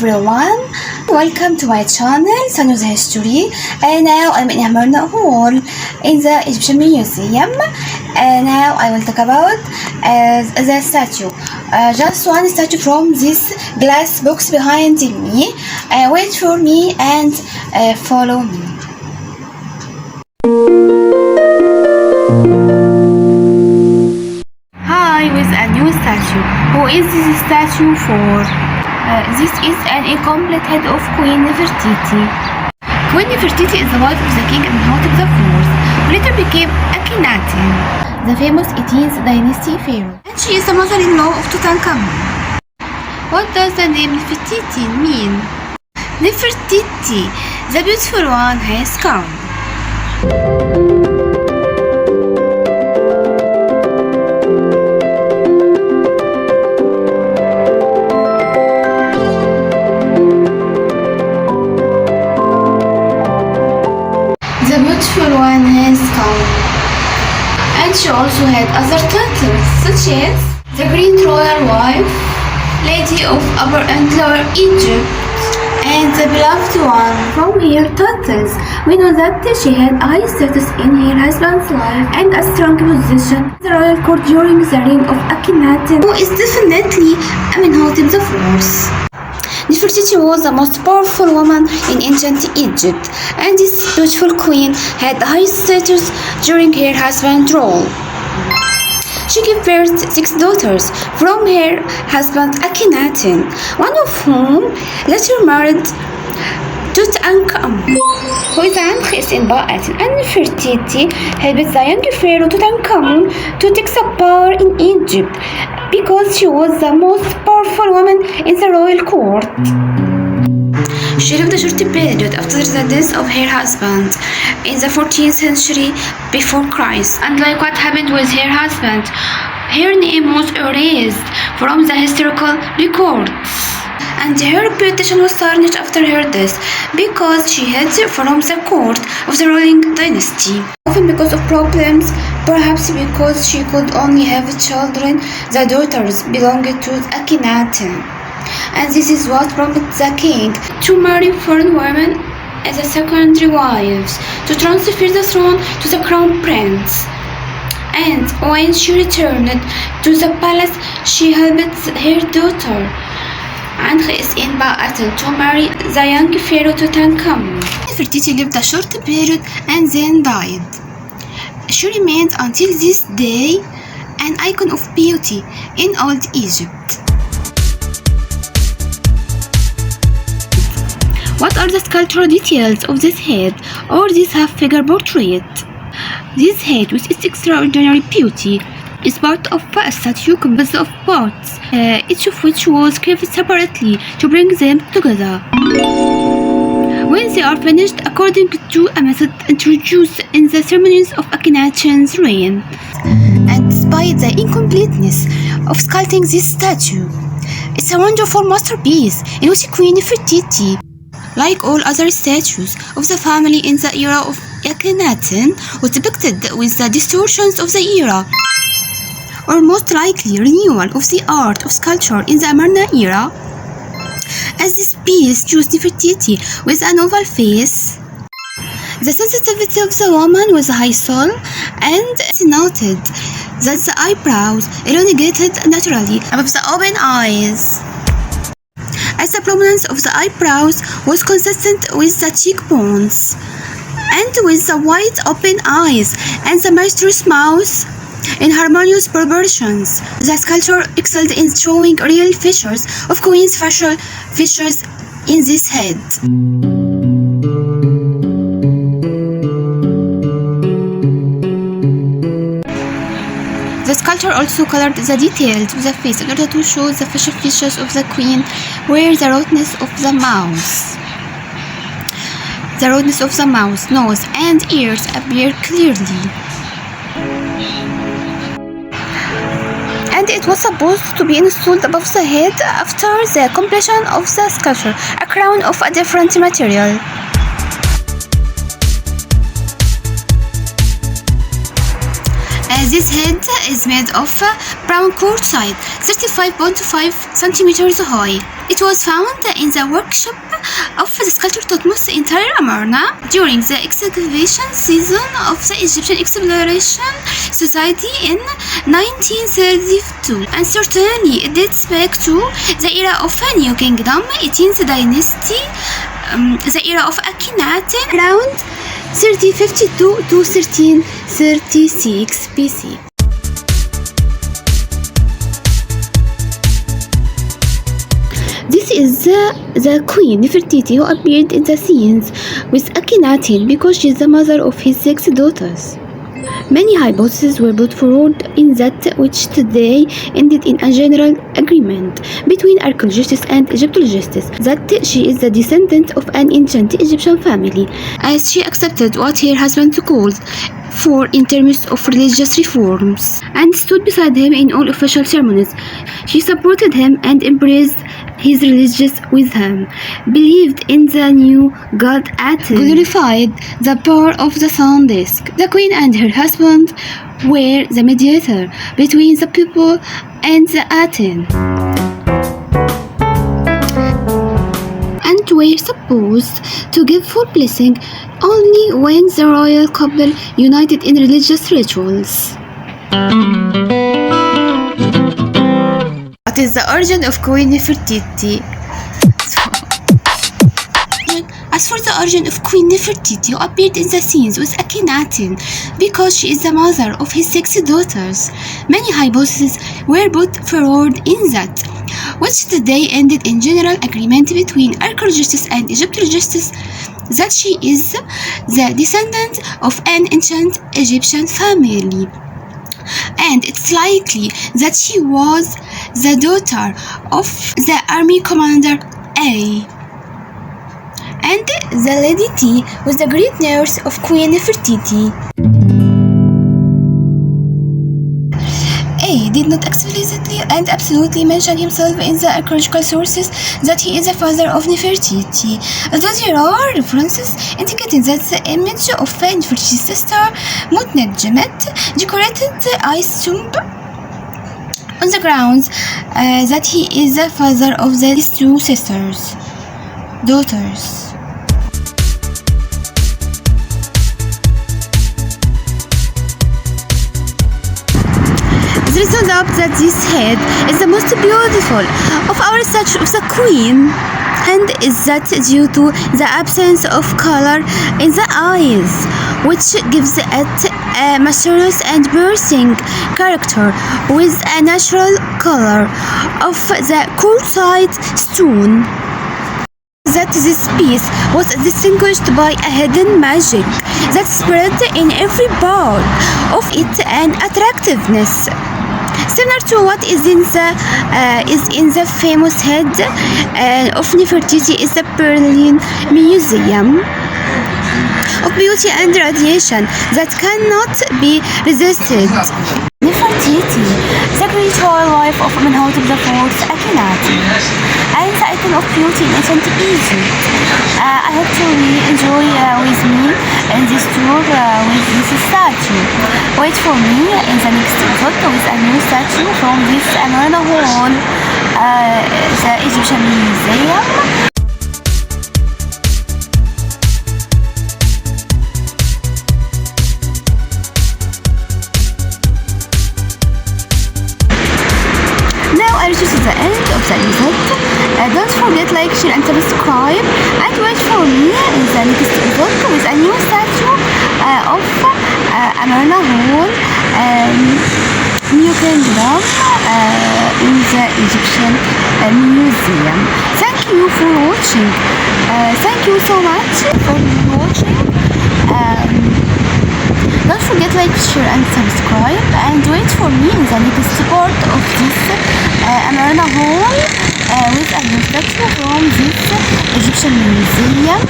everyone, welcome to my channel Sanyo's History. Now I'm in Amarna Hall in the Egyptian Museum. Now I will talk about the statue. Just one statue from this glass box behind me. Wait for me and follow me. Hi, with a new statue. Who is this statue for? This is an incomplete head of Queen Nefertiti. Queen Nefertiti is the wife of the king Akhenaten IV, who later became Akhenaten, the famous 18th dynasty pharaoh. And she is the mother-in-law of Tutankhamun. What does the name Nefertiti mean? Nefertiti, the beautiful one, has come. The beautiful one has come. And she also had other titles, such as the Great Royal Wife, Lady of Upper and Lower Egypt, and the Beloved One. From her titles, we know that she had high status in her husband's life and a strong position in the royal court during the reign of Akhenaten, who is definitely Amenhotep IV. Nefertiti was the most powerful woman in ancient Egypt, and this beautiful queen had high status during her husband's rule. She gave birth to 6 daughters from her husband Akhenaten, one of whom later married Tutankhamun, who is an in Ba'atin, and Nefertiti helped the young pharaoh Tutankhamun to take the power in Egypt because she was the most powerful woman in the royal court. She lived a short period after the death of her husband in the 14th century before Christ. And like what happened with her husband, her name was erased from the historical records. And her reputation was tarnished after her death because she hid from the court of the ruling dynasty. Often because of problems, perhaps because she could only have children, the daughters belonged to Akhenaten. And this is what prompted the king to marry foreign women as a secondary wives to transfer the throne to the crown prince. And when she returned to the palace, she helped her daughter Akhenaten in Ba'atin to marry the young pharaoh Tutankhamun. Nefertiti lived a short period and then died. She remained until this day an icon of beauty in old Egypt. What are the sculptural details of this head or this half-figure portrait? This head, with its extraordinary beauty, is part of a statue composed of parts, each of which was carved separately to bring them together. When they are finished according to a method introduced in the ceremonies of Akhenaten's reign. And despite the incompleteness of sculpting this statue, it's a wonderful masterpiece in which Queen Nefertiti, like all other statues of the family in the era of Akhenaten, was depicted with the distortions of the era, or most likely renewal of the art of sculpture in the Amarna era, as this piece shows Nefertiti with an oval face. The sensitivity of the woman was high soul, and it noted that the eyebrows elongated naturally above the open eyes, as the prominence of the eyebrows was consistent with the cheekbones, and with the wide open eyes and the majestuous mouth in harmonious proportions. The sculpture excelled in showing real features of Queen's facial features in this head. The sculptor also colored the details of the face in order to show the facial features of the queen, where the roundness of the mouth, nose, and ears appear clearly. And it was supposed to be installed above the head after the completion of the sculpture, a crown of a different material. This head is made of brown quartzite, 35.5 centimeters high. It was found in the workshop of the sculptor Thothmes in Tel Amarna during the excavation season of the Egyptian Exploration Society in 1932, and certainly it dates back to the era of New Kingdom, 18th dynasty, the era of Akhenaten, around 1352 to 1336 BC. This is the queen Nefertiti, who appeared in the scenes with Akhenaten because she is the mother of his 6 daughters. Many hypotheses were put forward in that, which today ended in a general agreement between archaeologists and Egyptologists that she is the descendant of an ancient Egyptian family, as she accepted what her husband called for in terms of religious reforms and stood beside him in all official ceremonies. She supported him and embraced his religious wisdom, believed in the new god Aten, glorified the power of the sun disk. The queen and her husband were the mediator between the people and the Aten, and were supposed to give full blessing only when the royal couple united in religious rituals. What is the origin of Queen Nefertiti? As for the origin of Queen Nefertiti, who appeared in the scenes with Akhenaten because she is the mother of his 6 daughters, many hypotheses were put forward in that, which today ended in general agreement between archaeologists and Egyptologists that she is the descendant of an ancient Egyptian family, and it's likely that she was the daughter of the army commander A, and the Lady T was the great nurse of Queen Nefertiti. A did not explicitly and absolutely mention himself in the archaeological sources that he is the father of Nefertiti, although there are references indicating that the image of Nefertiti's sister Mutnetjemet decorated the ice tomb on the grounds that he is the father of these 2 daughters. There is no doubt that this head is the most beautiful of our statue of the queen, and is that due to the absence of color in the eyes, which gives it a mysterious and piercing character with a natural color of the quartzite stone. That this piece was distinguished by a hidden magic that spread in every part of it, and attractiveness similar to what is in the famous head of Nefertiti is the Berlin Museum of Beauty and Radiation that cannot be resisted. Nefertiti, the great royal wife of Amenhotep IV, Akhenaten, and the icon of beauty in ancient Egypt. I hope to enjoy with me in this tour with this statue. Wait for me in the next episode with a new statue from this Amarna Hall, the Egyptian Museum. I reached to the end of the episode. Don't forget like, share and subscribe, and wait for me in the next episode with a new statue of Amarna Hall, New Kingdom, in the Egyptian Museum. Thank you for watching. Thank you so much for watching. Don't forget like, share and subscribe, and wait for me in the next part of this Amarna Hall with a new statue from this Egyptian Museum.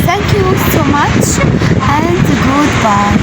Thank you so much, and goodbye.